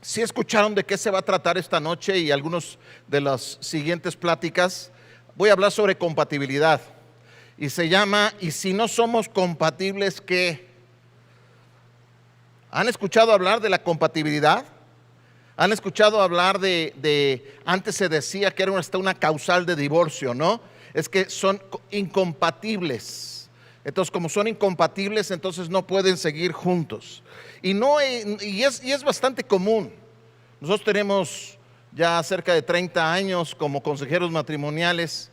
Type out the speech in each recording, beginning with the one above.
Si escucharon de qué se va a tratar esta noche y algunos de las siguientes pláticas, voy a hablar sobre compatibilidad. Y se llama, ¿y si no somos compatibles qué? ¿Han escuchado hablar de la compatibilidad? ¿Han escuchado hablar antes se decía que era hasta una causal de divorcio, ¿no? Es que son incompatibles. Entonces, como son incompatibles, entonces no pueden seguir juntos. Y es bastante común. Nosotros tenemos ya cerca de 30 años como consejeros matrimoniales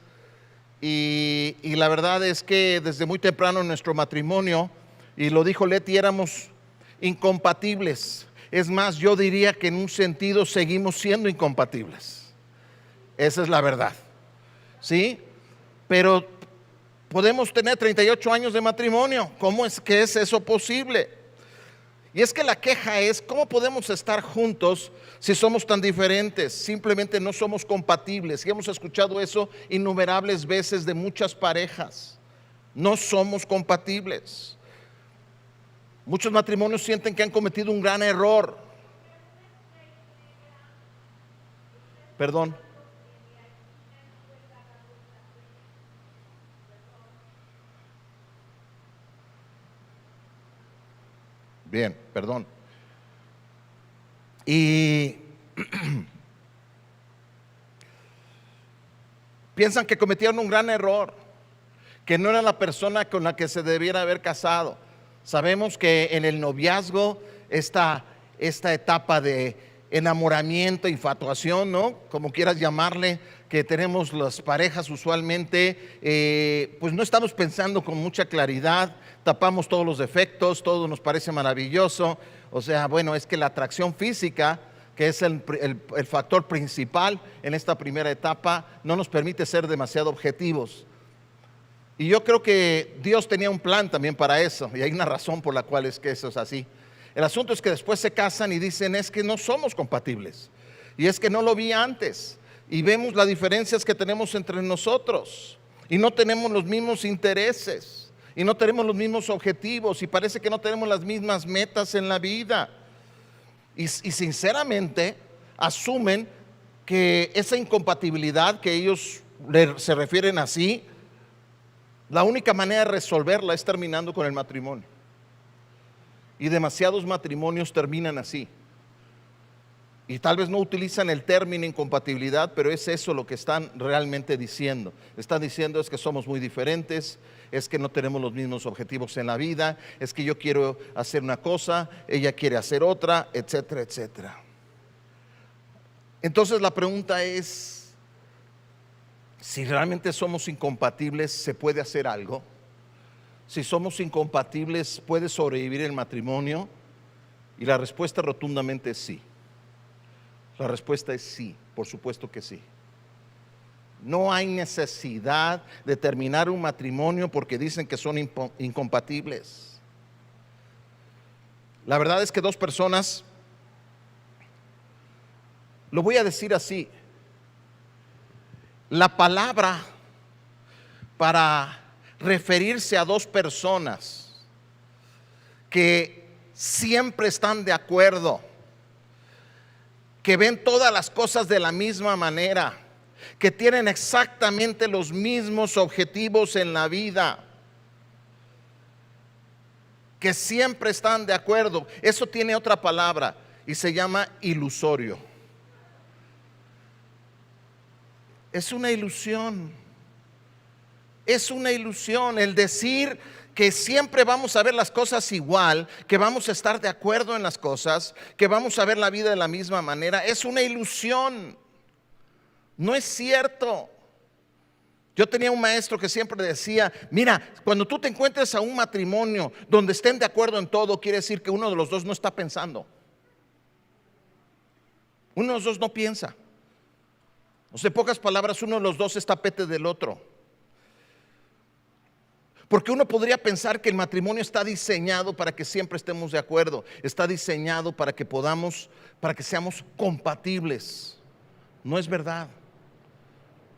y la verdad es que desde muy temprano en nuestro matrimonio, y lo dijo Leti, éramos incompatibles. Es más, yo diría que en un sentido seguimos siendo incompatibles. Esa es la verdad, ¿sí? Pero podemos tener 38 años de matrimonio. ¿Cómo es que es eso posible? Y es que la queja es, ¿cómo podemos estar juntos si somos tan diferentes? Simplemente no somos compatibles. Y hemos escuchado eso innumerables veces de muchas parejas. No somos compatibles. Muchos matrimonios sienten que han cometido un gran error. Perdón. Bien, perdón. Y piensan que cometieron un gran error, que no era la persona con la que se debiera haber casado. Sabemos que en el noviazgo esta etapa de enamoramiento, infatuación, ¿no? Como quieras llamarle, que tenemos las parejas usualmente, pues no estamos pensando con mucha claridad, tapamos todos los defectos, todo nos parece maravilloso. O sea, bueno, es que la atracción física, que es el factor principal en esta primera etapa, no nos permite ser demasiado objetivos. Y yo creo que Dios tenía un plan también para eso, y hay una razón por la cual es que eso es así. El asunto es que después se casan y dicen, es que no somos compatibles, y es que no lo vi antes, y vemos las diferencias que tenemos entre nosotros, y no tenemos los mismos intereses, y no tenemos los mismos objetivos, y parece que no tenemos las mismas metas en la vida. Y sinceramente asumen que esa incompatibilidad que ellos se refieren así, la única manera de resolverla es terminando con el matrimonio. Y demasiados matrimonios terminan así. Y tal vez no utilizan el término incompatibilidad, pero es eso lo que están realmente diciendo. Están diciendo es que somos muy diferentes, es que no tenemos los mismos objetivos en la vida, es que yo quiero hacer una cosa, ella quiere hacer otra, etcétera, etcétera. Entonces la pregunta es, si realmente somos incompatibles, ¿se puede hacer algo? Si somos incompatibles, ¿puede sobrevivir el matrimonio? Y la respuesta rotundamente es sí. La respuesta es sí, por supuesto que sí. No hay necesidad de terminar un matrimonio porque dicen que son incompatibles. La verdad es que dos personas, lo voy a decir así, la palabra para referirse a dos personas que siempre están de acuerdo, que ven todas las cosas de la misma manera, que tienen exactamente los mismos objetivos en la vida, que siempre están de acuerdo, eso tiene otra palabra y se llama ilusorio. Es una ilusión. Es una ilusión el decir que siempre vamos a ver las cosas igual, que vamos a estar de acuerdo en las cosas, que vamos a ver la vida de la misma manera. Es una ilusión. No es cierto. Yo tenía un maestro que siempre decía, mira, cuando tú te encuentres a un matrimonio donde estén de acuerdo en todo, quiere decir que uno de los dos no está pensando. Uno de los dos no piensa. O sea, en pocas palabras, uno de los dos es tapete del otro. Porque uno podría pensar que el matrimonio está diseñado para que siempre estemos de acuerdo. Está diseñado para que seamos compatibles. No es verdad.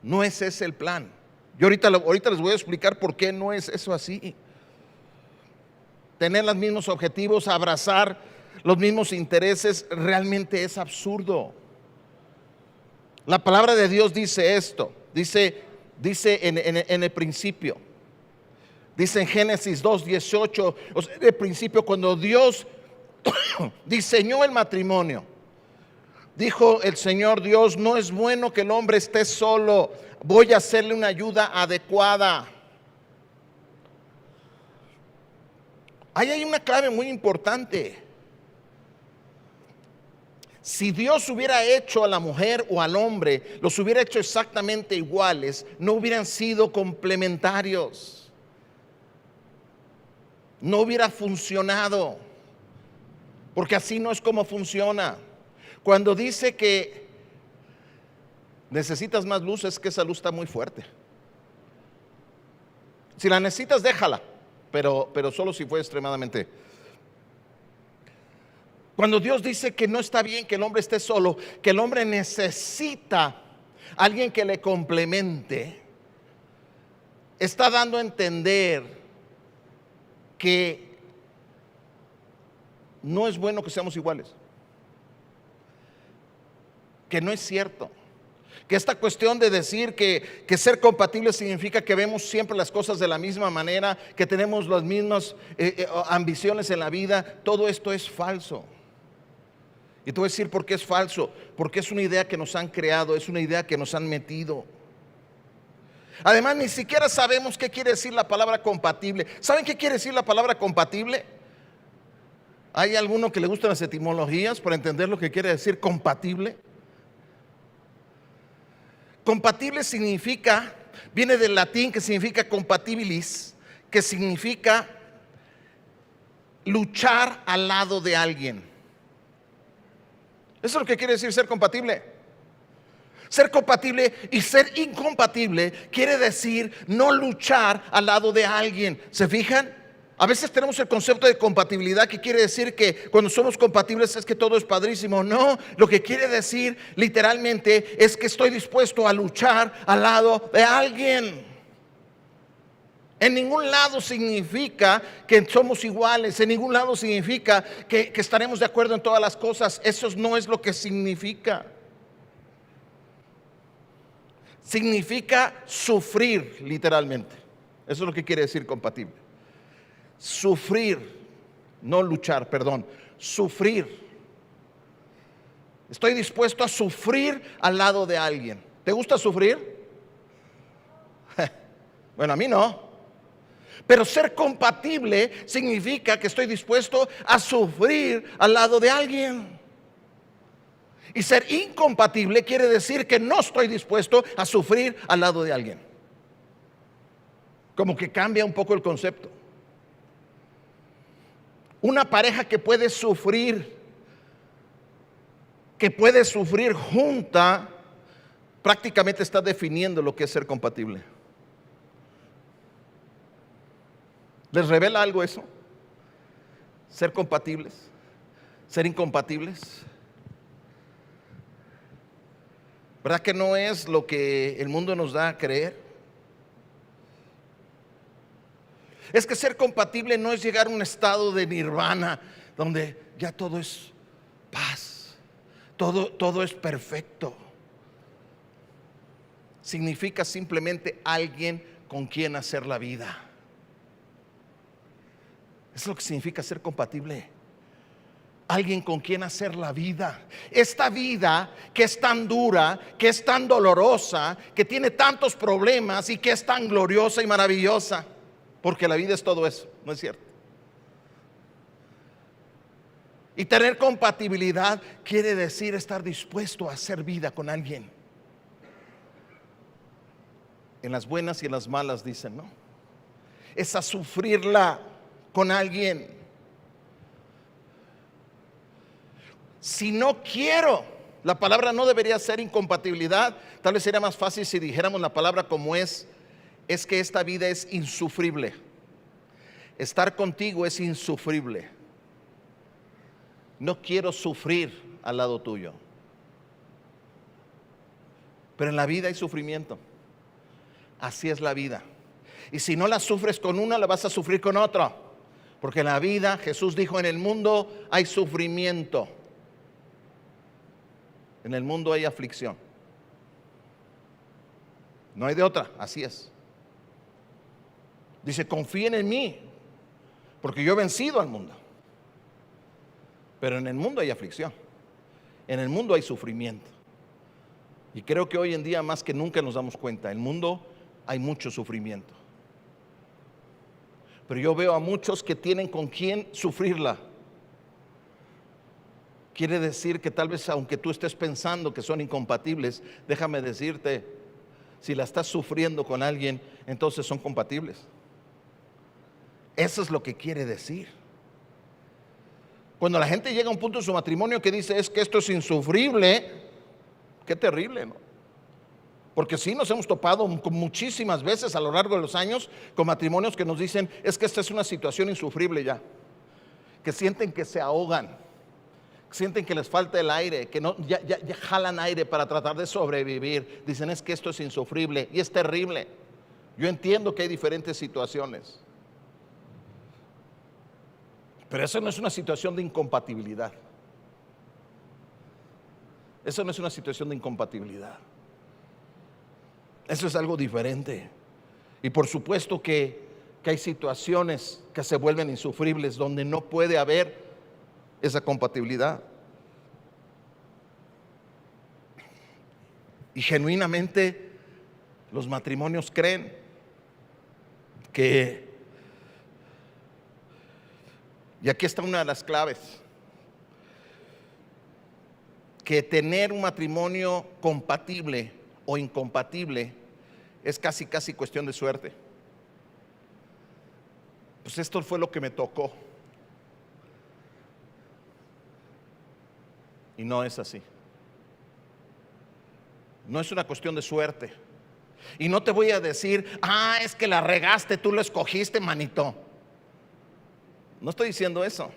No es ese el plan. Yo ahorita les voy a explicar por qué no es eso así. Tener los mismos objetivos, abrazar los mismos intereses, realmente es absurdo. La palabra de Dios dice esto, dice en el principio, dice en Génesis 2:18, o sea, en el principio cuando Dios diseñó el matrimonio, dijo el Señor Dios: no es bueno que el hombre esté solo, voy a hacerle una ayuda adecuada. Ahí hay una clave muy importante. Si Dios hubiera hecho a la mujer o al hombre, los hubiera hecho exactamente iguales, no hubieran sido complementarios, no hubiera funcionado, porque así no es como funciona. Cuando dice que necesitas más luz, es que esa luz está muy fuerte. Si la necesitas, déjala, pero solo si fue extremadamente. Cuando Dios dice que no está bien que el hombre esté solo, que el hombre necesita alguien que le complemente, está dando a entender que no es bueno que seamos iguales, que no es cierto, que esta cuestión de decir que ser compatibles significa que vemos siempre las cosas de la misma manera, que tenemos las mismas ambiciones en la vida, todo esto es falso. Y te voy a decir por qué es falso, porque es una idea que nos han creado, es una idea que nos han metido. Además, ni siquiera sabemos qué quiere decir la palabra compatible. ¿Saben qué quiere decir la palabra compatible? ¿Hay alguno que le gustan las etimologías para entender lo que quiere decir compatible? Compatible significa, viene del latín que significa compatibilis, que significa luchar al lado de alguien. Eso es lo que quiere decir ser compatible. Ser compatible y ser incompatible quiere decir no luchar al lado de alguien. ¿Se fijan? A veces tenemos el concepto de compatibilidad que quiere decir que cuando somos compatibles es que todo es padrísimo. No, lo que quiere decir literalmente es que estoy dispuesto a luchar al lado de alguien. En ningún lado significa que somos iguales, en ningún lado significa que estaremos de acuerdo en todas las cosas. Eso no es lo que significa. Significa sufrir, literalmente. Eso es lo que quiere decir compatible. Sufrir, no luchar, perdón, sufrir. Estoy dispuesto a sufrir al lado de alguien. ¿Te gusta sufrir? Bueno, a mí no. Pero ser compatible significa que estoy dispuesto a sufrir al lado de alguien. Y ser incompatible quiere decir que no estoy dispuesto a sufrir al lado de alguien. Como que cambia un poco el concepto. Una pareja que puede sufrir junta, prácticamente está definiendo lo que es ser compatible. ¿Les revela algo eso? Ser compatibles, ser incompatibles. ¿Verdad que no es lo que el mundo nos da a creer? Es que ser compatible no es llegar a un estado de nirvana donde ya todo es paz, todo es perfecto. Significa simplemente alguien con quien hacer la vida. Eso es lo que significa ser compatible. Alguien con quien hacer la vida. Esta vida que es tan dura, que es tan dolorosa, que tiene tantos problemas y que es tan gloriosa y maravillosa. Porque la vida es todo eso, ¿no es cierto? Y tener compatibilidad quiere decir estar dispuesto a hacer vida con alguien. En las buenas y en las malas, dicen, ¿no? Es a sufrirla con alguien. Si no quiero, la palabra no debería ser incompatibilidad. Tal vez sería más fácil si dijéramos la palabra como es que esta vida es insufrible. Estar contigo es insufrible. No quiero sufrir al lado tuyo. Pero en la vida hay sufrimiento. Así es la vida. Y si no la sufres con una, la vas a sufrir con otro. Porque en la vida, Jesús dijo, en el mundo hay sufrimiento. En el mundo hay aflicción. No hay de otra, así es. Dice, confíen en mí, porque yo he vencido al mundo. Pero en el mundo hay aflicción. En el mundo hay sufrimiento. Y creo que hoy en día más que nunca nos damos cuenta, en el mundo hay mucho sufrimiento. Pero yo veo a muchos que tienen con quién sufrirla. Quiere decir que tal vez aunque tú estés pensando que son incompatibles, déjame decirte, si la estás sufriendo con alguien, entonces son compatibles. Eso es lo que quiere decir. Cuando la gente llega a un punto en su matrimonio que dice, es que esto es insufrible, qué terrible, ¿no? Porque sí nos hemos topado muchísimas veces a lo largo de los años con matrimonios que nos dicen, es que esta es una situación insufrible ya. Que sienten que se ahogan, sienten que les falta el aire, que no, ya jalan aire para tratar de sobrevivir. Dicen, es que esto es insufrible y es terrible. Yo entiendo que hay diferentes situaciones, pero eso no es una situación de incompatibilidad. Eso no es una situación de incompatibilidad. Eso es algo diferente. Y por supuesto que hay situaciones que se vuelven insufribles donde no puede haber esa compatibilidad. Y genuinamente los matrimonios creen que, y aquí está una de las claves, que tener un matrimonio compatible o incompatible es casi cuestión de suerte. Pues esto fue lo que me tocó. Y no es así. No es una cuestión de suerte. Y no te voy a decir, es que la regaste, tú lo escogiste, manito. No estoy diciendo eso.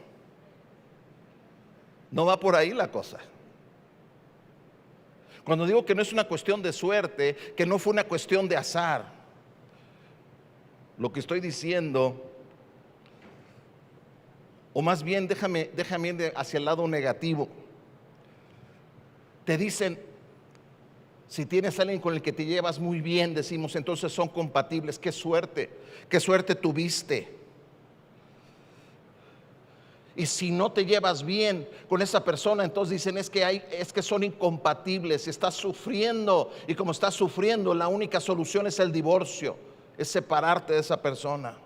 No va por ahí la cosa. Cuando digo que no es una cuestión de suerte, que no fue una cuestión de azar, lo que estoy diciendo, o más bien déjame ir hacia el lado negativo. Te dicen, si tienes a alguien con el que te llevas muy bien, decimos, entonces son compatibles. Qué suerte tuviste. Y si no te llevas bien con esa persona, entonces dicen, es que son incompatibles, estás sufriendo, y como estás sufriendo, la única solución es el divorcio, es separarte de esa persona.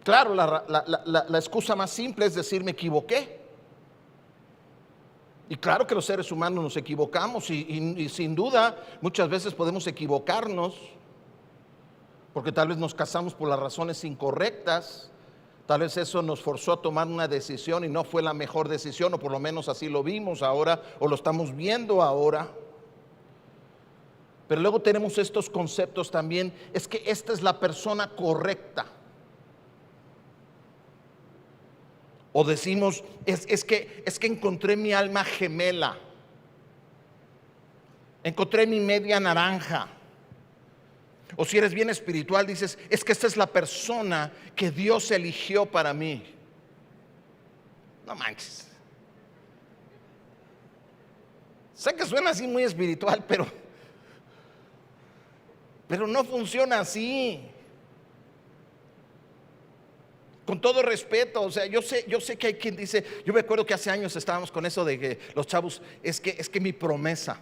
Claro, la excusa más simple es decir, me equivoqué. Y claro que los seres humanos nos equivocamos y sin duda muchas veces podemos equivocarnos, porque tal vez nos casamos por las razones incorrectas, tal vez eso nos forzó a tomar una decisión y no fue la mejor decisión, o por lo menos así lo vimos ahora, o lo estamos viendo ahora. Pero luego tenemos estos conceptos también, es que esta es la persona correcta. O decimos, es que encontré mi alma gemela, encontré mi media naranja. O si eres bien espiritual, dices, es que esta es la persona que Dios eligió para mí. No manches. Sé que suena así muy espiritual, pero no funciona así. Con todo respeto, o sea, yo sé que hay quien dice, yo me acuerdo que hace años estábamos con eso de que los chavos, es que mi promesa,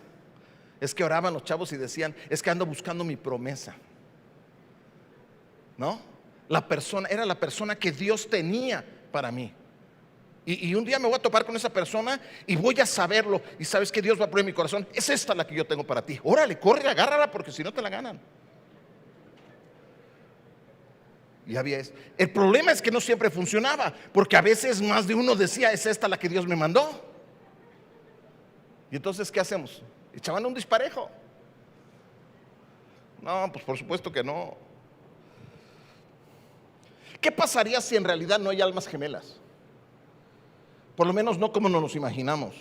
es que oraban los chavos y decían, es que ando buscando mi promesa. ¿No? Era la persona que Dios tenía para mí. Y un día me voy a topar con esa persona y voy a saberlo. Y sabes que Dios va a poner en mi corazón, es esta la que yo tengo para ti. Órale, corre, agárrala, porque si no te la ganan. Y había eso. El problema es que no siempre funcionaba, porque a veces más de uno decía, es esta la que Dios me mandó. Y entonces, ¿qué hacemos? Echaban un disparejo. No, pues por supuesto que no. ¿Qué pasaría si en realidad no hay almas gemelas? Por lo menos no como nos imaginamos.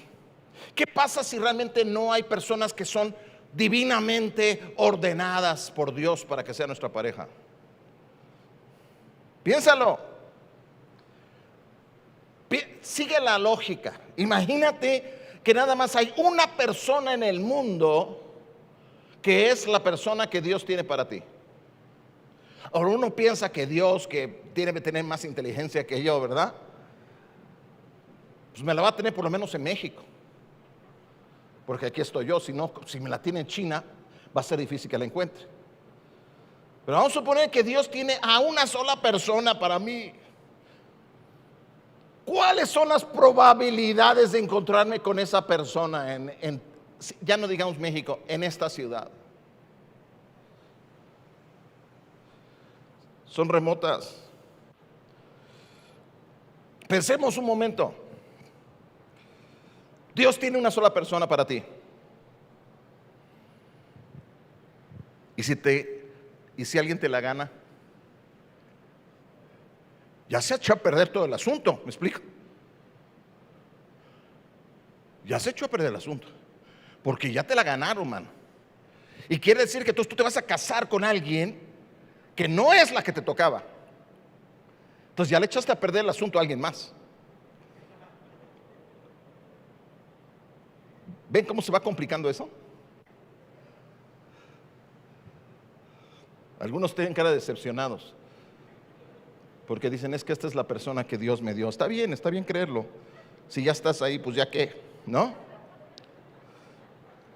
¿Qué pasa si realmente no hay personas que son divinamente ordenadas por Dios para que sea nuestra pareja? Piénsalo. Sigue la lógica. Imagínate que nada más hay una persona en el mundo que es la persona que Dios tiene para ti. Ahora uno piensa que Dios, que tiene que tener más inteligencia que yo, ¿verdad? Pues me la va a tener por lo menos en México. Porque aquí estoy yo, si no, si me la tiene en China, va a ser difícil que la encuentre. Pero vamos a suponer que Dios tiene a una sola persona para mí. ¿Cuáles son las probabilidades de encontrarme con esa persona ya no digamos México, en esta ciudad? Son remotas. Pensemos un momento. Dios tiene una sola persona para ti. ¿Y si alguien te la gana? Ya se ha echado a perder todo el asunto, ¿me explico? Ya se echó a perder el asunto, porque ya te la ganaron, mano. Y quiere decir que tú te vas a casar con alguien que no es la que te tocaba. Entonces ya le echaste a perder el asunto a alguien más. ¿Ven cómo se va complicando eso? Algunos tienen cara de decepcionados, porque dicen, es que esta es la persona que Dios me dio. Está bien creerlo. Si ya estás ahí, pues ya qué, ¿no?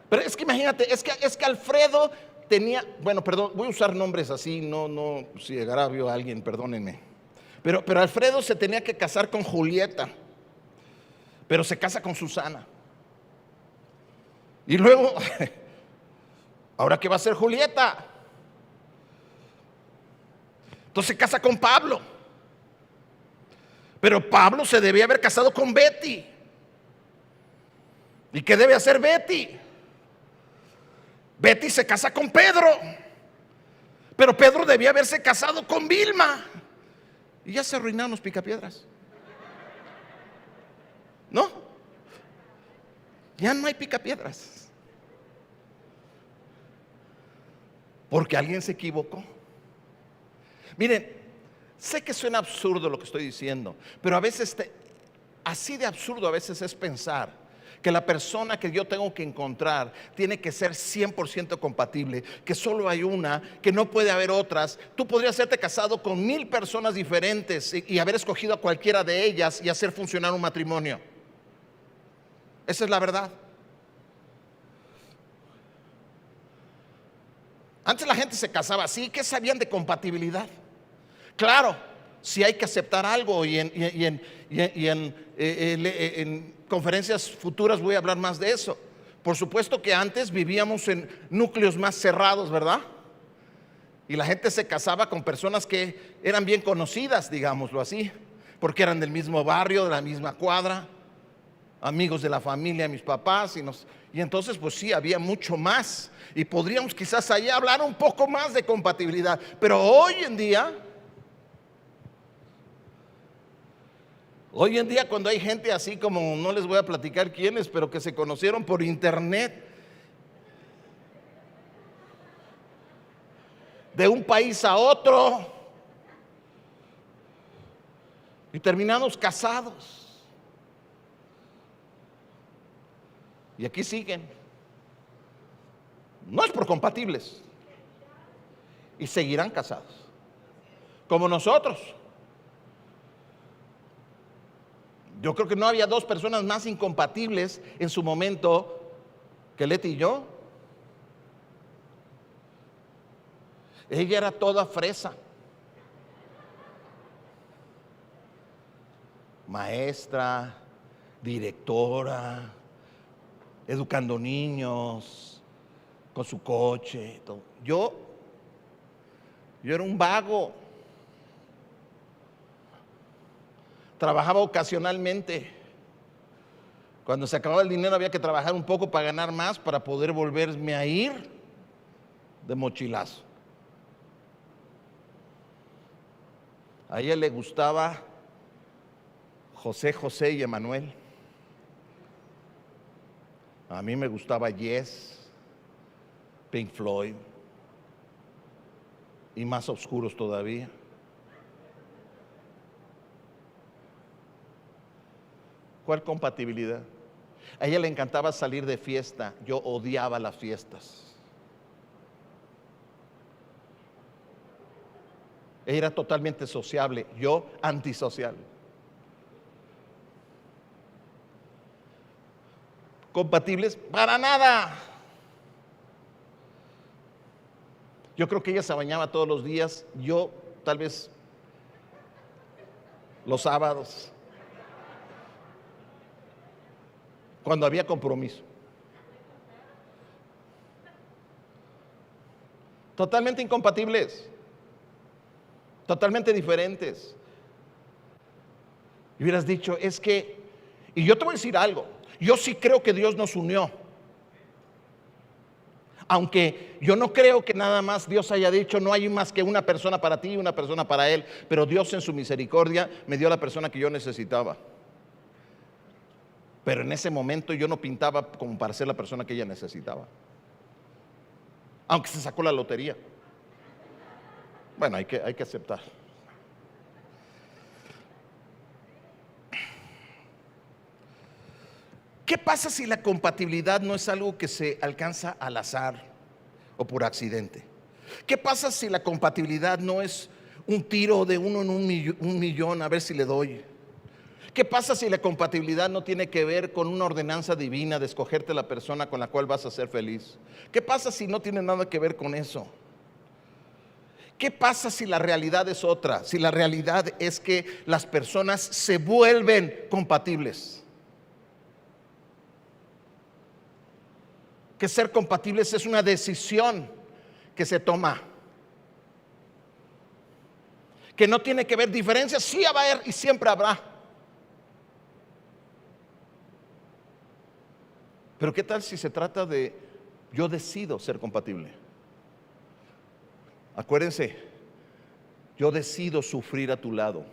Pero es que imagínate, es que Alfredo tenía, bueno, perdón, voy a usar nombres así, no, si agravio a alguien, perdónenme. Pero Alfredo se tenía que casar con Julieta, pero se casa con Susana. Y luego, ¿ahora qué va a hacer Julieta? Entonces se casa con Pablo. Pero Pablo se debía haber casado con Betty. ¿Y qué debe hacer Betty? Betty se casa con Pedro. Pero Pedro debía haberse casado con Vilma. Y ya se arruinaron los picapiedras. ¿No? Ya no hay picapiedras. Porque alguien se equivocó. Miren, sé que suena absurdo lo que estoy diciendo, pero a veces, así de absurdo a veces es pensar que la persona que yo tengo que encontrar tiene que ser 100% compatible, que solo hay una, que no puede haber otras. Tú podrías haberte casado con 1000 personas diferentes y haber escogido a cualquiera de ellas y hacer funcionar un matrimonio. Esa es la verdad. Antes la gente se casaba así. ¿Qué sabían de compatibilidad? Claro, si hay que aceptar algo y en conferencias futuras voy a hablar más de eso. Por supuesto que antes vivíamos en núcleos más cerrados, ¿verdad? Y la gente se casaba con personas que eran bien conocidas, digámoslo así, porque eran del mismo barrio, de la misma cuadra, amigos de la familia de mis papás, y entonces pues sí, había mucho más, y podríamos quizás ahí hablar un poco más de compatibilidad. Pero hoy en día cuando hay gente así, como no les voy a platicar quiénes, pero que se conocieron por internet, de un país a otro, y terminamos casados, y aquí siguen. No es por compatibles, y seguirán casados, como nosotros. Yo creo que no había dos personas más incompatibles en su momento que Leti y yo. Ella era toda fresa, maestra, directora, educando niños, con su coche, todo. Yo era un vago. Trabajaba ocasionalmente. Cuando se acababa el dinero había que trabajar un poco para ganar más, para poder volverme a ir de mochilazo. A ella le gustaba José José y Emanuel. A mí me gustaba Yes, Pink Floyd y más oscuros todavía. ¿Cuál compatibilidad? A ella le encantaba salir de fiesta, yo odiaba las fiestas. Ella era totalmente sociable, yo antisocial. ¿Compatibles? Para nada. Yo creo que ella se bañaba todos los días, yo tal vez los sábados, cuando había compromiso. Totalmente incompatibles, totalmente diferentes. Y hubieras dicho, es que, y yo te voy a decir algo, yo sí creo que Dios nos unió. Aunque yo no creo que nada más Dios haya dicho, no hay más que una persona para ti y una persona para Él, pero Dios en su misericordia me dio la persona que yo necesitaba. Pero en ese momento yo no pintaba como para ser la persona que ella necesitaba. Aunque se sacó la lotería. Bueno, hay que aceptar. ¿Qué pasa si la compatibilidad no es algo que se alcanza al azar o por accidente? ¿Qué pasa si la compatibilidad no es un tiro de uno en un millón a ver si le doy? ¿Qué pasa si la compatibilidad no tiene que ver con una ordenanza divina de escogerte la persona con la cual vas a ser feliz? ¿Qué pasa si no tiene nada que ver con eso? ¿Qué pasa si la realidad es otra? Si la realidad es que las personas se vuelven compatibles. Que ser compatibles es una decisión que se toma. Que no tiene que ver diferencias, sí va a haber y siempre habrá. Pero ¿qué tal si se trata de yo decido ser compatible? Acuérdense, yo decido sufrir a tu lado.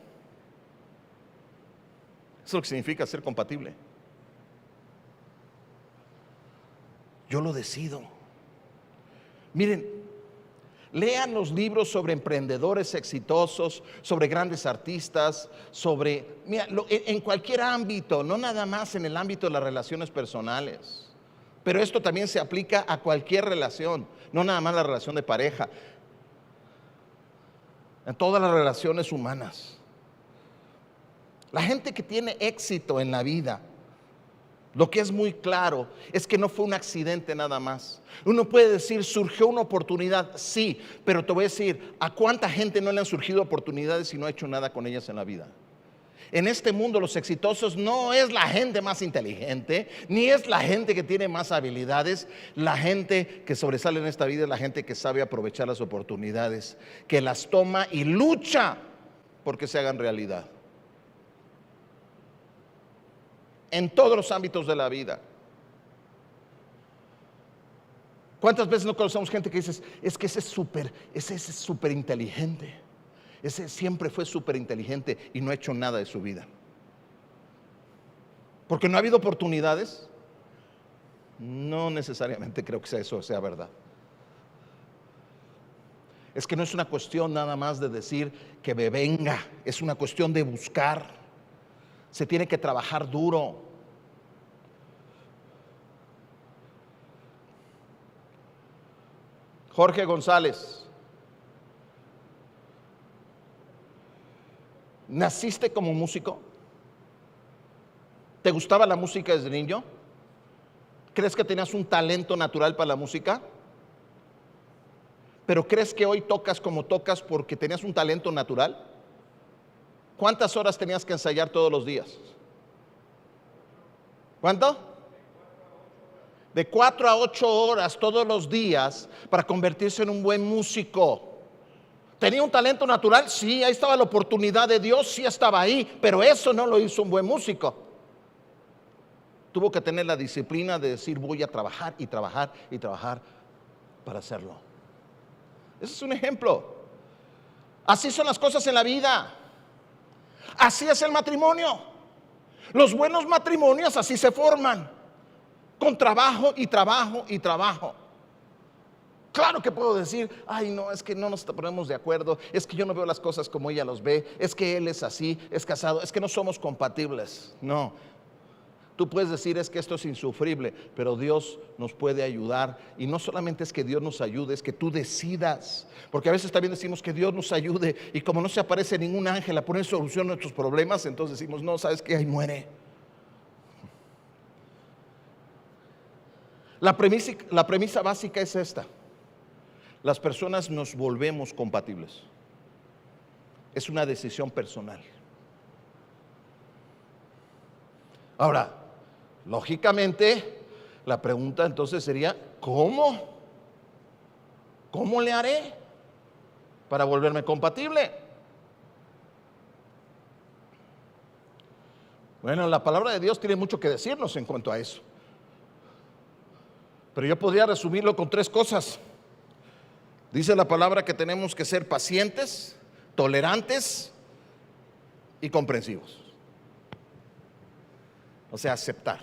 Eso es lo que significa ser compatible. Yo lo decido. Miren, lean los libros sobre emprendedores exitosos, sobre grandes artistas, en cualquier ámbito, no nada más en el ámbito de las relaciones personales. Pero esto también se aplica a cualquier relación, no nada más la relación de pareja, en todas las relaciones humanas. La gente que tiene éxito en la vida, lo que es muy claro es que no fue un accidente nada más. Uno puede decir, surgió una oportunidad, sí, pero te voy a decir, ¿a cuánta gente no le han surgido oportunidades y no ha hecho nada con ellas en la vida? En este mundo los exitosos no es la gente más inteligente, ni es la gente que tiene más habilidades. La gente que sobresale en esta vida es la gente que sabe aprovechar las oportunidades, que las toma y lucha porque se hagan realidad. En todos los ámbitos de la vida. ¿Cuántas veces no conocemos gente que dice, es que ese es súper inteligente? Ese siempre fue súper inteligente y no ha hecho nada de su vida. ¿Porque no ha habido oportunidades? No necesariamente creo que eso sea verdad. Es que no es una cuestión nada más de decir que me venga, es una cuestión de buscar. Se tiene que trabajar duro. Jorge González, ¿naciste como músico? ¿Te gustaba la música desde niño? ¿Crees que tenías un talento natural para la música? ¿Pero crees que hoy tocas como tocas porque tenías un talento natural? ¿Cuántas horas tenías que ensayar todos los días? ¿Cuánto? De 4 a 8 horas todos los días para convertirse en un buen músico. ¿Tenía un talento natural? Sí, ahí estaba la oportunidad de Dios, sí estaba ahí, pero eso no lo hizo un buen músico. Tuvo que tener la disciplina de decir, voy a trabajar y trabajar y trabajar para hacerlo. Ese es un ejemplo. Así son las cosas en la vida. Así es el matrimonio. Los buenos matrimonios así se forman, con trabajo y trabajo y trabajo. Claro que puedo decir, ay no, es que no nos ponemos de acuerdo, es que yo no veo las cosas como ella los ve, es que él es así, es casado, es que no somos compatibles. No, Tú puedes decir es que esto es insufrible, pero Dios nos puede ayudar. Y no solamente es que Dios nos ayude, es que tú decidas. Porque a veces también decimos que Dios nos ayude y como no se aparece ningún ángel a poner solución a nuestros problemas, entonces decimos, no, ¿sabes qué? Ahí muere. La premisa básica es esta: las personas nos volvemos compatibles. Es una decisión personal. Ahora, lógicamente, la pregunta entonces sería, ¿cómo? ¿Cómo le haré para volverme compatible? Bueno, la palabra de Dios tiene mucho que decirnos en cuanto a eso. Pero yo podría resumirlo con 3 cosas. Dice la palabra que tenemos que ser pacientes, tolerantes y comprensivos. O sea, aceptar.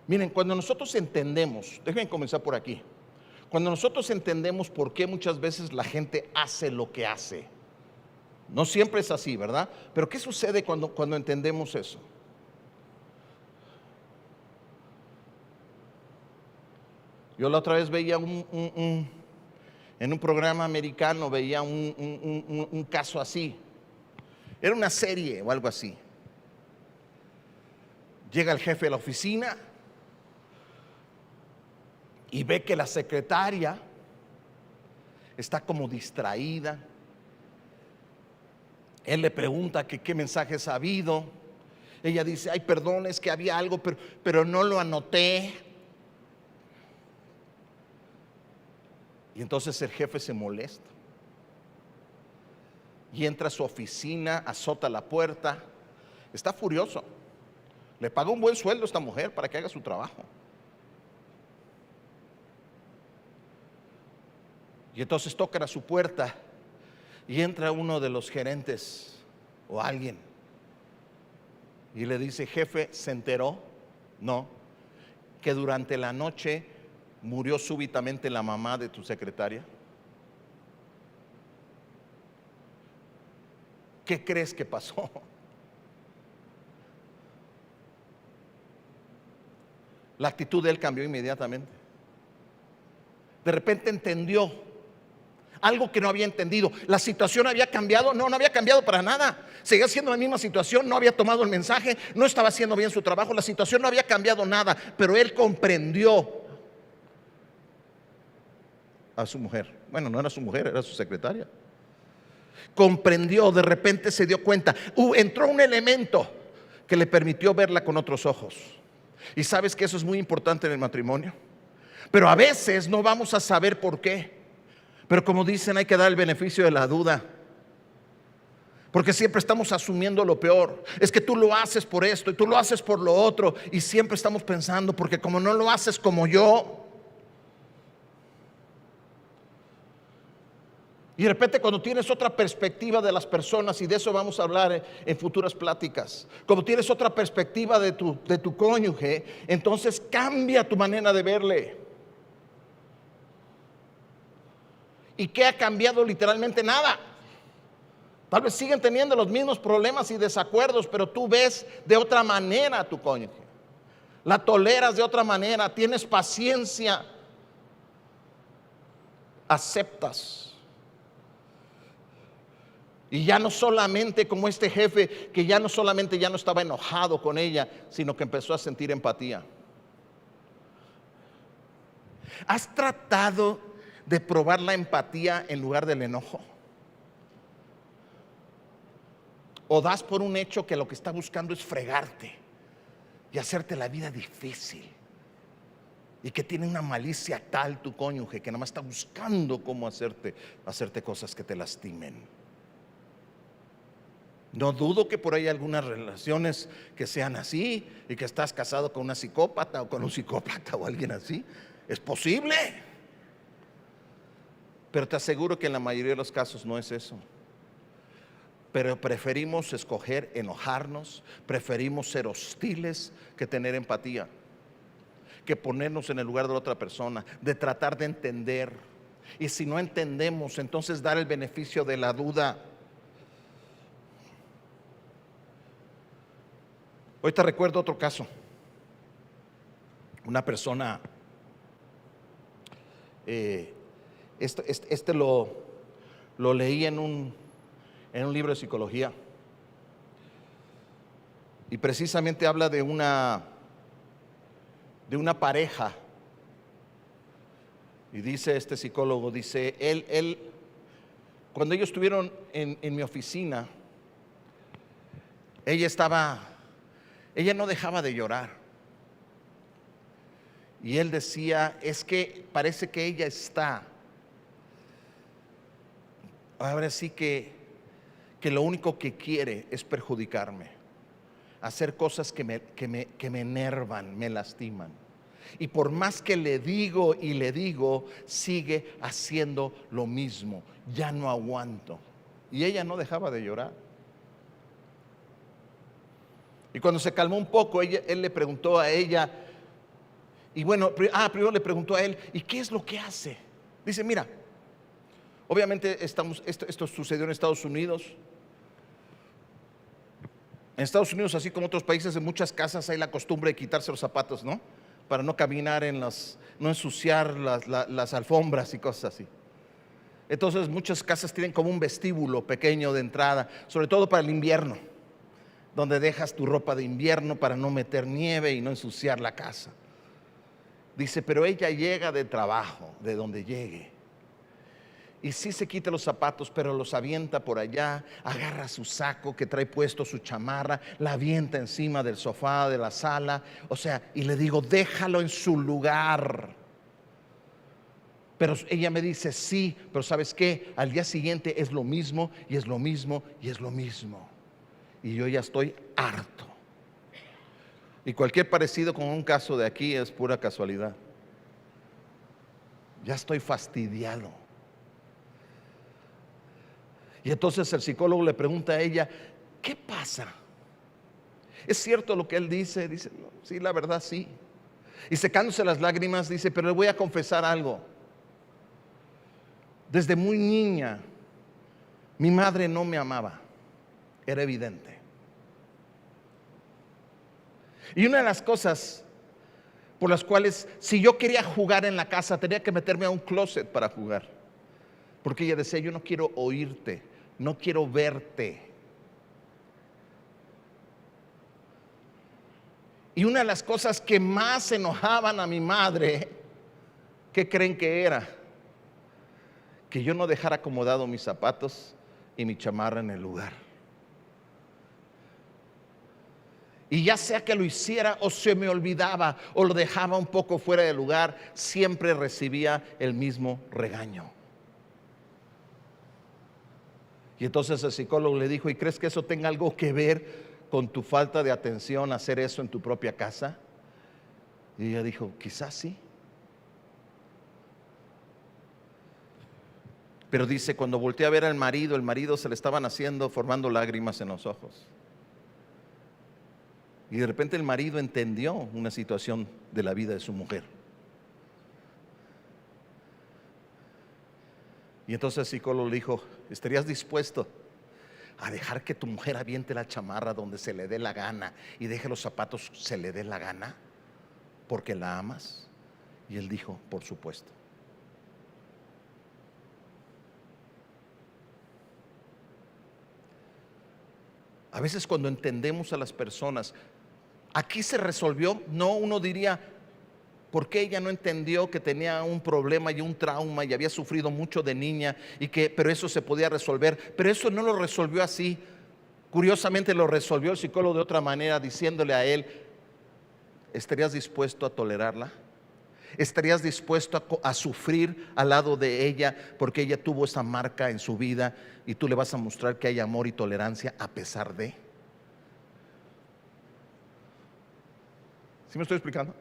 Miren, cuando nosotros entendemos, déjenme comenzar por aquí. Cuando nosotros entendemos por qué muchas veces la gente hace lo que hace. No siempre es así, ¿verdad? Pero ¿qué sucede cuando entendemos eso? Yo la otra vez veía en un programa americano, veía un caso así. Era una serie o algo así. Llega el jefe de la oficina y ve que la secretaria está como distraída. Él le pregunta que qué mensajes ha habido. Ella dice, ay, perdón, es que había algo, pero no lo anoté. Y entonces el jefe se molesta y entra a su oficina, azota la puerta, está furioso. Le paga un buen sueldo a esta mujer para que haga su trabajo. Y entonces tocan a su puerta y entra uno de los gerentes o alguien y le dice, jefe, ¿se enteró? No, que durante la noche murió súbitamente la mamá de tu secretaria. ¿Qué crees que pasó? La actitud de él cambió inmediatamente. De repente entendió algo que no había entendido. La situación había cambiado. No había cambiado para nada. Seguía siendo la misma situación. No había tomado el mensaje. No estaba haciendo bien su trabajo. La situación no había cambiado nada. Pero él comprendió a su mujer. Bueno, no era su mujer, era su secretaria. Comprendió, de repente se dio cuenta. Entró un elemento que le permitió verla con otros ojos. Y sabes que eso es muy importante en el matrimonio. Pero a veces no vamos a saber por qué. Pero como dicen, hay que dar el beneficio de la duda. Porque siempre estamos asumiendo lo peor. Es que tú lo haces por esto y tú lo haces por lo otro. Y siempre estamos pensando, porque como no lo haces como yo. Y de repente cuando tienes otra perspectiva de las personas, y de eso vamos a hablar en futuras pláticas, como tienes otra perspectiva de tu cónyuge, entonces cambia tu manera de verle. ¿Y qué ha cambiado? Literalmente nada. Tal vez siguen teniendo los mismos problemas y desacuerdos, pero tú ves de otra manera a tu cónyuge. La toleras de otra manera, tienes paciencia, aceptas. Y ya no solamente como este jefe, que ya no solamente ya no estaba enojado con ella, sino que empezó a sentir empatía. ¿Has tratado de probar la empatía en lugar del enojo? ¿O das por un hecho que lo que está buscando es fregarte y hacerte la vida difícil? Y que tiene una malicia tal tu cónyuge que nada más está buscando cómo hacerte cosas que te lastimen. No dudo que por ahí hay algunas relaciones que sean así y que estás casado con una psicópata o con un psicópata o alguien así. Es posible. Pero te aseguro que en la mayoría de los casos no es eso. Pero preferimos escoger enojarnos, preferimos ser hostiles que tener empatía, que ponernos en el lugar de la otra persona, de tratar de entender. Y si no entendemos, entonces dar el beneficio de la duda. Ahorita recuerdo otro caso. Una persona, este lo leí en un libro de psicología, y precisamente habla de una pareja. Y dice este psicólogo, dice, él cuando ellos estuvieron en mi oficina, ella no dejaba de llorar. Y él decía, es que parece que ella está, ahora sí que lo único que quiere es perjudicarme, hacer cosas que me enervan, me lastiman. Y por más que le digo y le digo, sigue haciendo lo mismo. Ya no aguanto. Y ella no dejaba de llorar. Y cuando se calmó un poco, él le preguntó a ella, y bueno, primero le preguntó a él, ¿y qué es lo que hace? Dice, mira, obviamente esto sucedió en Estados Unidos. En Estados Unidos, así como otros países, en muchas casas hay la costumbre de quitarse los zapatos, ¿no? Para no caminar no ensuciar las alfombras y cosas así. Entonces muchas casas tienen como un vestíbulo pequeño de entrada, sobre todo para el invierno, donde dejas tu ropa de invierno para no meter nieve y no ensuciar la casa. Dice, pero ella llega de trabajo, de donde llegue, y sí se quita los zapatos, pero los avienta por allá, agarra su saco que trae puesto, su chamarra, la avienta encima del sofá de la sala, o sea, y le digo, déjalo en su lugar. Pero ella me dice, sí, pero ¿sabes qué? Al día siguiente es lo mismo, y es lo mismo, y es lo mismo. Y yo ya estoy harto. Y cualquier parecido con un caso de aquí es pura casualidad. Ya estoy fastidiado. Y entonces el psicólogo le pregunta a ella, ¿qué pasa? ¿Es cierto lo que él dice? Dice, no, sí, la verdad sí. Y secándose las lágrimas dice, pero le voy a confesar algo. Desde muy niña, mi madre no me amaba. Era evidente. Y una de las cosas por las cuales, si yo quería jugar en la casa, tenía que meterme a un closet para jugar. Porque ella decía, yo no quiero oírte, no quiero verte. Y una de las cosas que más enojaban a mi madre, ¿qué creen que era? Que yo no dejara acomodado mis zapatos y mi chamarra en el lugar. Y ya sea que lo hiciera o se me olvidaba o lo dejaba un poco fuera de lugar, siempre recibía el mismo regaño. Y entonces el psicólogo le dijo, ¿y crees que eso tenga algo que ver con tu falta de atención, hacer eso en tu propia casa? Y ella dijo, quizás sí. Pero dice, cuando volteé a ver al marido, el marido se le estaban formando lágrimas en los ojos. Y de repente el marido entendió una situación de la vida de su mujer. Y entonces el psicólogo le dijo, ¿estarías dispuesto a dejar que tu mujer aviente la chamarra donde se le dé la gana y deje los zapatos se le dé la gana? Porque la amas. Y él dijo, por supuesto. A veces cuando entendemos a las personas, aquí se resolvió, no, uno diría, ¿por qué ella no entendió que tenía un problema y un trauma y había sufrido mucho de niña pero eso se podía resolver? Pero eso no lo resolvió así. Curiosamente lo resolvió el psicólogo de otra manera, diciéndole a él, ¿estarías dispuesto a tolerarla? ¿Estarías dispuesto a sufrir al lado de ella porque ella tuvo esa marca en su vida y tú le vas a mostrar que hay amor y tolerancia a pesar de? ¿Sí me estoy explicando?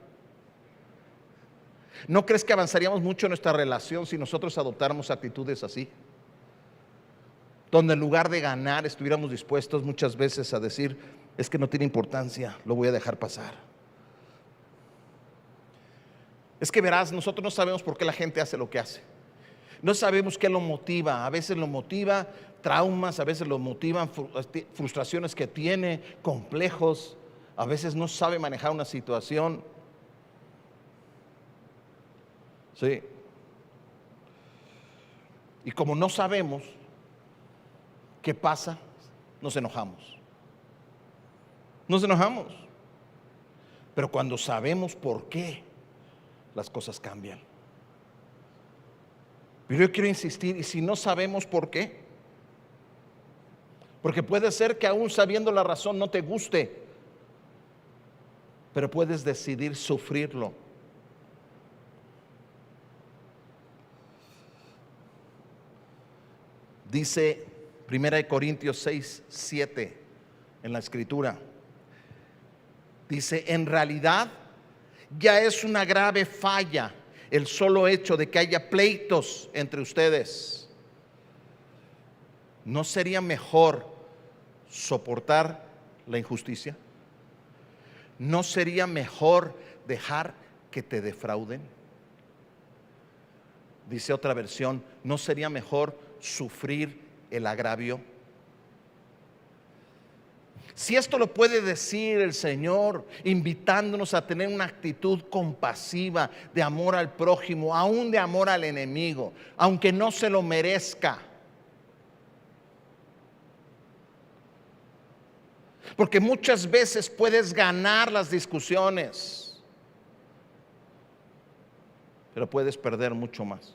¿No crees que avanzaríamos mucho en nuestra relación si nosotros adoptáramos actitudes así? Donde en lugar de ganar estuviéramos dispuestos muchas veces a decir, es que no tiene importancia, lo voy a dejar pasar. Es que verás, nosotros no sabemos por qué la gente hace lo que hace. No sabemos qué lo motiva. A veces lo motiva traumas, a veces lo motivan frustraciones que tiene, complejos. A veces no sabe manejar una situación. Sí. Y como no sabemos qué pasa, nos enojamos. Nos enojamos. Pero cuando sabemos por qué, las cosas cambian. Pero yo quiero insistir, ¿y si no sabemos por qué? Porque puede ser que aún sabiendo la razón no te guste, pero puedes decidir sufrirlo. Dice 1 Corintios 6:7 en la escritura. Dice, en realidad ya es una grave falla el solo hecho de que haya pleitos entre ustedes. ¿No sería mejor soportar la injusticia? ¿No sería mejor dejar que te defrauden? Dice otra versión, ¿no sería mejor sufrir el agravio? Si esto lo puede decir el Señor, invitándonos a tener una actitud compasiva de amor al prójimo, aún de amor al enemigo, aunque no se lo merezca. Porque muchas veces puedes ganar las discusiones, pero puedes perder mucho más.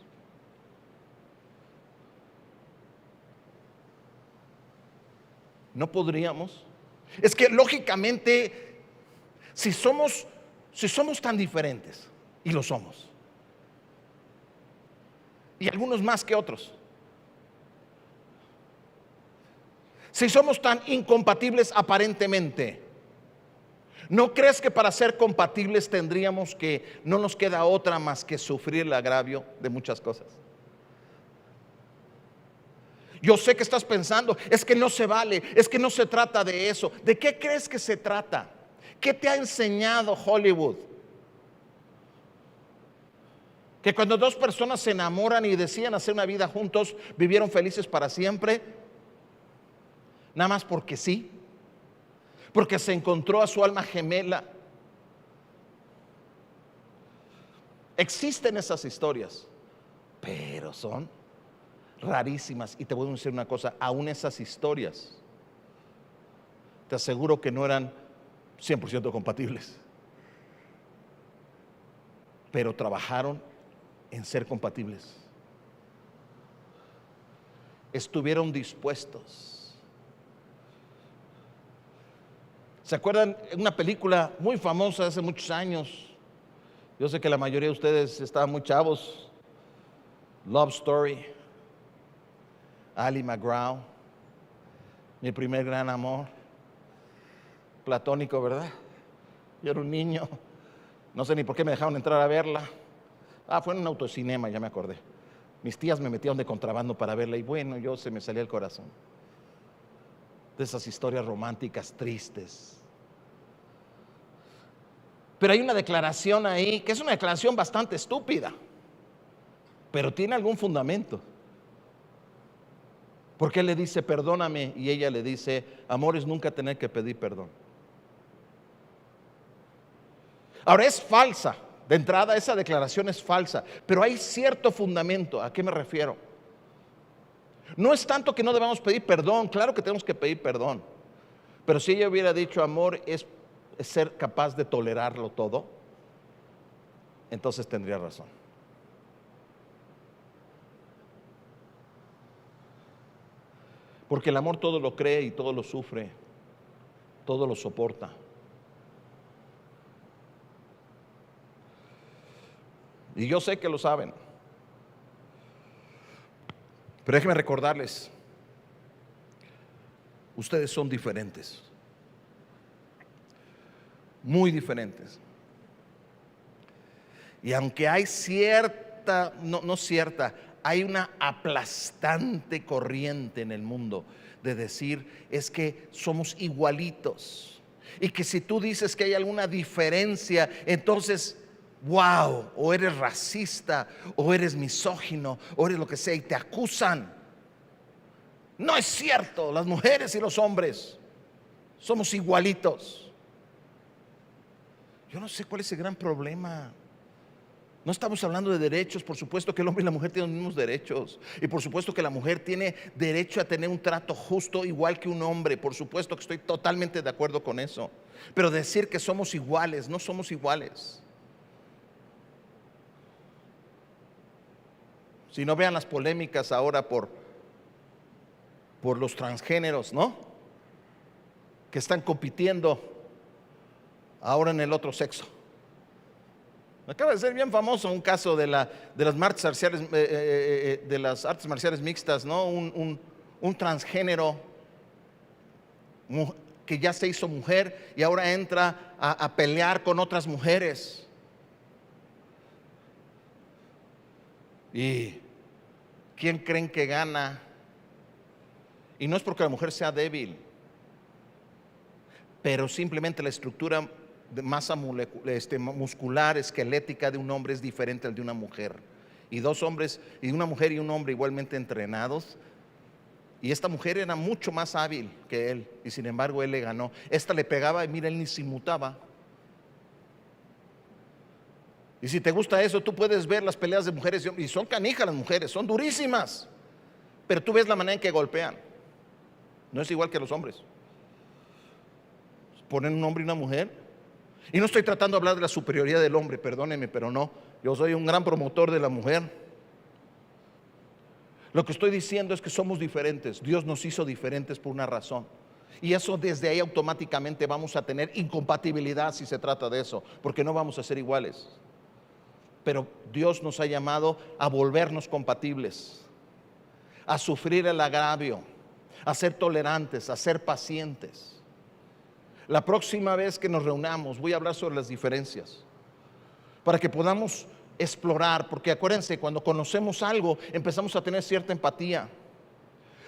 No podríamos. Es que lógicamente, si somos tan diferentes, y lo somos, y algunos más que otros, si somos tan incompatibles aparentemente, ¿no crees que para ser compatibles tendríamos que, no nos queda otra más que sufrir el agravio de muchas cosas? Yo sé que estás pensando, es que no se vale, es que no se trata de eso. ¿De qué crees que se trata? ¿Qué te ha enseñado Hollywood? Que cuando dos personas se enamoran y deciden hacer una vida juntos, vivieron felices para siempre, nada más porque sí, porque se encontró a su alma gemela. Existen esas historias, pero son rarísimas. Y te voy a decir una cosa, aún esas historias, te aseguro que no eran 100% compatibles, pero trabajaron en ser compatibles. Estuvieron dispuestos. ¿Se acuerdan? Una película muy famosa hace muchos años, yo sé que la mayoría de ustedes estaban muy chavos, Love Story, Ali McGraw, mi primer gran amor, platónico, ¿verdad? Yo era un niño, no sé ni por qué me dejaron entrar a verla. Fue en un autocinema, ya me acordé. Mis tías me metieron de contrabando para verla y bueno, se me salía el corazón. De esas historias románticas tristes. Pero hay una declaración ahí, que es una declaración bastante estúpida, pero tiene algún fundamento. Porque él le dice, perdóname, y ella le dice, amor es nunca tener que pedir perdón. Ahora es falsa, de entrada esa declaración es falsa, pero hay cierto fundamento. ¿A qué me refiero? No es tanto que no debamos pedir perdón, claro que tenemos que pedir perdón, pero si ella hubiera dicho amor es ser capaz de tolerarlo todo, entonces tendría razón. Porque el amor todo lo cree y todo lo sufre, todo lo soporta. Y yo sé que lo saben. Pero déjenme recordarles, ustedes son diferentes, muy diferentes. Y aunque hay cierta, no cierta, hay una aplastante corriente en el mundo de decir es que somos igualitos y que si tú dices que hay alguna diferencia, entonces wow, o eres racista o eres misógino o eres lo que sea y te acusan. No es cierto, las mujeres y los hombres somos igualitos. Yo no sé cuál es el gran problema. No estamos hablando de derechos. Por supuesto que el hombre y la mujer tienen los mismos derechos. Y por supuesto que la mujer tiene derecho a tener un trato justo igual que un hombre. Por supuesto que estoy totalmente de acuerdo con eso. Pero decir que somos iguales, no somos iguales. Si no, vean las polémicas ahora por los transgéneros, ¿no? Que están compitiendo ahora en el otro sexo. Acaba de ser bien famoso un caso de las artes marciales, de las artes marciales mixtas, ¿no? Un transgénero que ya se hizo mujer y ahora entra a pelear con otras mujeres. ¿Y quién creen que gana? Y no es porque la mujer sea débil, pero simplemente la estructura de masa muscular, esquelética de un hombre es diferente al de una mujer. Y dos hombres, y una mujer y un hombre igualmente entrenados, y esta mujer era mucho más hábil que él, y sin embargo él le ganó. Esta le pegaba y mira, él ni se inmutaba. Y si te gusta eso, tú puedes ver las peleas de mujeres, y son canijas las mujeres, son durísimas, pero tú ves la manera en que golpean. No es igual que los hombres. Ponen un hombre y una mujer. Y no estoy tratando de hablar de la superioridad del hombre, perdónenme, pero no. Yo soy un gran promotor de la mujer. Lo que estoy diciendo es que somos diferentes. Dios nos hizo diferentes por una razón. Y eso desde ahí automáticamente vamos a tener incompatibilidad si se trata de eso, porque no vamos a ser iguales. Pero Dios nos ha llamado a volvernos compatibles, a sufrir el agravio, a ser tolerantes, a ser pacientes. La próxima vez que nos reunamos voy a hablar sobre las diferencias, para que podamos explorar, porque acuérdense, cuando conocemos algo empezamos a tener cierta empatía.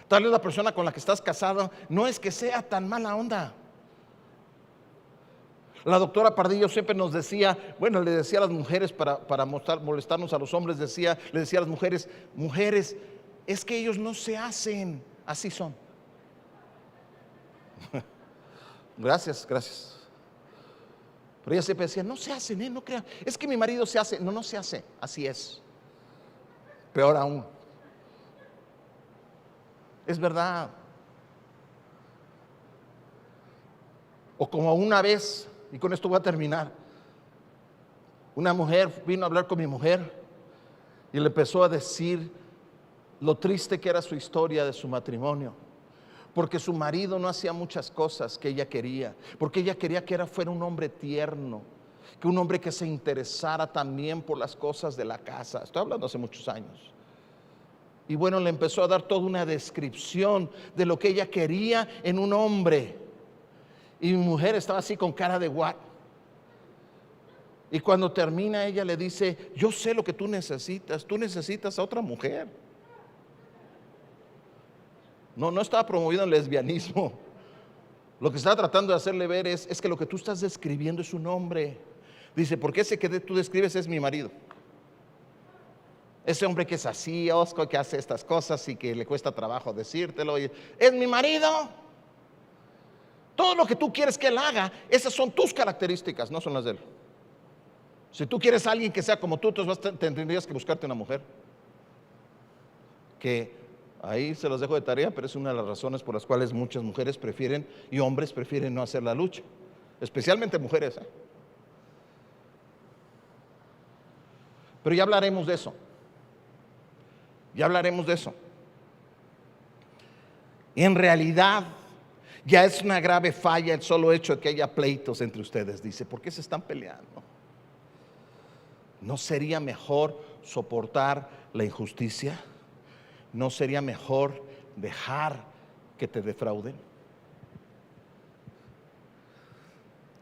Tal vez la persona con la que estás casado no es que sea tan mala onda. La doctora Pardillo siempre nos decía, bueno, le decía a las mujeres para molestarnos a los hombres, le decía a las mujeres, es que ellos no se hacen, así son. Gracias. Pero ella siempre decía, no se hacen, no crean, es que mi marido se hace. No se hace, así es. Peor aún. Es verdad. O como una vez, y con esto voy a terminar, una mujer vino a hablar con mi mujer y le empezó a decir lo triste que era su historia de su matrimonio, porque su marido no hacía muchas cosas que ella quería, porque ella quería que fuera un hombre tierno, que un hombre que se interesara también por las cosas de la casa. Estoy hablando hace muchos años. Y bueno, le empezó a dar toda una descripción de lo que ella quería en un hombre. Y mi mujer estaba así con cara de what. Y cuando termina ella le dice, yo sé lo que tú necesitas a otra mujer. No estaba promoviendo el lesbianismo. Lo que estaba tratando de hacerle ver es que lo que tú estás describiendo es un hombre. Dice, porque ese que tú describes es mi marido. Ese hombre que es así, osco, que hace estas cosas y que le cuesta trabajo decírtelo. Es mi marido. Todo lo que tú quieres que él haga, esas son tus características, no son las de él. Si tú quieres a alguien que sea como tú, entonces tendrías que buscarte una mujer. Que ahí se los dejo de tarea, pero es una de las razones por las cuales muchas mujeres prefieren y hombres prefieren no hacer la lucha. Especialmente mujeres. Pero ya hablaremos de eso. Y en realidad ya es una grave falla el solo hecho de que haya pleitos entre ustedes. Dice, ¿por qué se están peleando? ¿No sería mejor soportar la injusticia? ¿No sería mejor dejar que te defrauden?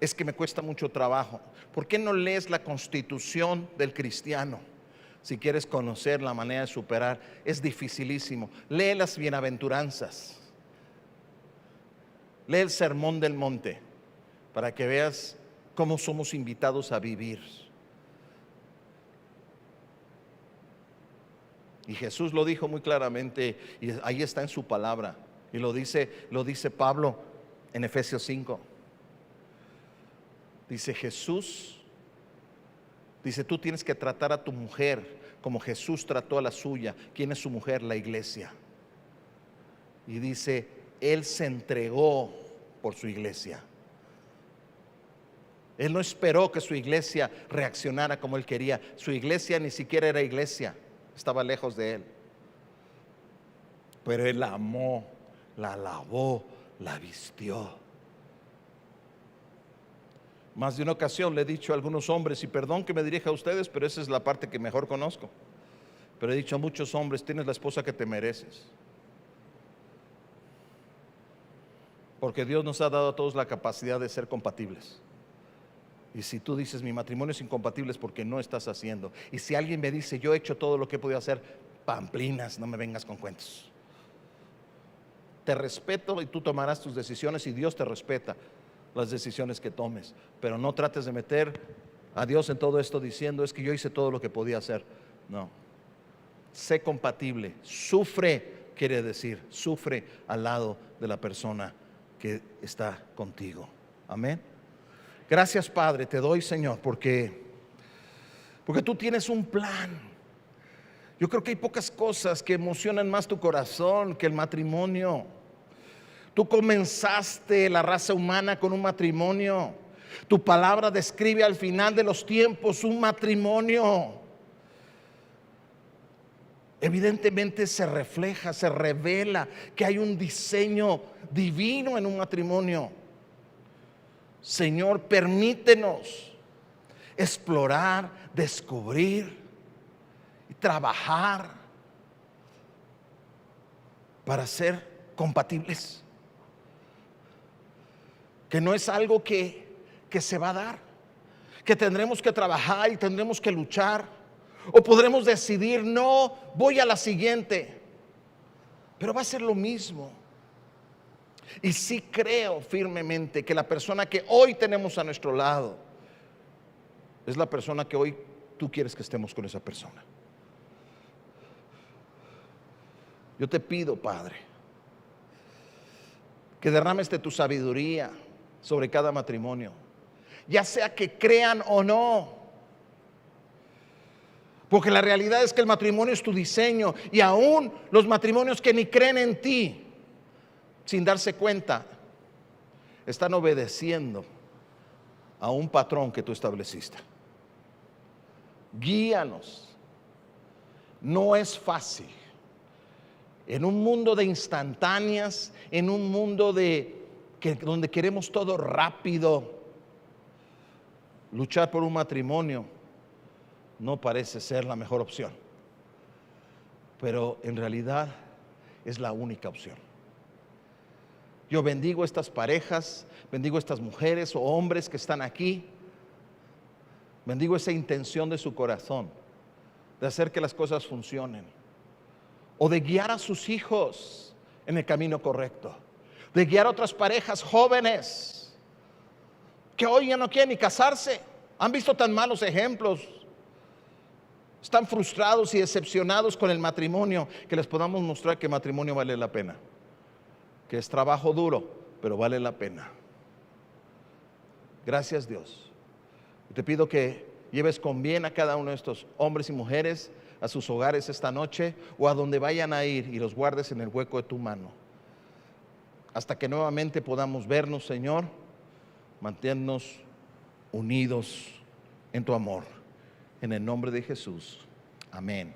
Es que me cuesta mucho trabajo. ¿Por qué no lees la Constitución del cristiano? Si quieres conocer la manera de superar, es dificilísimo. Lee las bienaventuranzas. Lee el Sermón del Monte para que veas cómo somos invitados a vivir. Y Jesús lo dijo muy claramente, y ahí está en su palabra, y lo dice Pablo en Efesios 5. Dice Jesús, dice, tú tienes que tratar a tu mujer como Jesús trató a la suya. ¿Quién es su mujer? La iglesia. Y dice, Él se entregó por su iglesia. Él no esperó que su iglesia reaccionara como Él quería. Su iglesia ni siquiera era iglesia, estaba lejos de Él. Pero Él la amó, la lavó, la vistió. Más de una ocasión le he dicho a algunos hombres, y perdón que me dirija a ustedes, pero esa es la parte que mejor conozco. Pero he dicho a muchos hombres, tienes la esposa que te mereces. Porque Dios nos ha dado a todos la capacidad de ser compatibles. Y si tú dices, mi matrimonio es incompatible, es porque no estás haciendo. Y si alguien me dice, yo he hecho todo lo que he podido hacer, pamplinas, no me vengas con cuentos. Te respeto y tú tomarás tus decisiones, y Dios te respeta las decisiones que tomes. Pero no trates de meter a Dios en todo esto diciendo, es que yo hice todo lo que podía hacer. No. Sé compatible. Sufre, quiere decir, sufre al lado de la persona que está contigo. Amén. Gracias, Padre, te doy, Señor, porque tú tienes un plan. Yo creo que hay pocas cosas que emocionan más tu corazón que el matrimonio. Tú comenzaste la raza humana con un matrimonio. Tu palabra describe al final de los tiempos un matrimonio. Evidentemente se refleja, se revela que hay un diseño divino en un matrimonio. Señor, permítenos explorar, descubrir y trabajar para ser compatibles. Que no es algo que se va a dar, que tendremos que trabajar y tendremos que luchar, o podremos decidir, no, voy a la siguiente, pero va a ser lo mismo. Y sí creo firmemente que la persona que hoy tenemos a nuestro lado es la persona que hoy tú quieres que estemos con esa persona. Yo te pido, Padre, que derrames de tu sabiduría sobre cada matrimonio, ya sea que crean o no. Porque la realidad es que el matrimonio es tu diseño, y aún los matrimonios que ni creen en ti, sin darse cuenta, están obedeciendo a un patrón que tú estableciste. Guíanos. No es fácil. En un mundo de instantáneas, en un mundo donde queremos todo rápido, luchar por un matrimonio no parece ser la mejor opción, pero en realidad es la única opción. Yo bendigo estas parejas, bendigo estas mujeres o hombres que están aquí, bendigo esa intención de su corazón de hacer que las cosas funcionen, o de guiar a sus hijos en el camino correcto, de guiar a otras parejas jóvenes que hoy ya no quieren ni casarse, han visto tan malos ejemplos, están frustrados y decepcionados con el matrimonio, que les podamos mostrar que el matrimonio vale la pena, que es trabajo duro, pero vale la pena. Gracias, Dios. Y te pido que lleves con bien a cada uno de estos hombres y mujeres a sus hogares esta noche, o a donde vayan a ir, y los guardes en el hueco de tu mano, hasta que nuevamente podamos vernos, Señor. Manténnos unidos en tu amor. En el nombre de Jesús. Amén.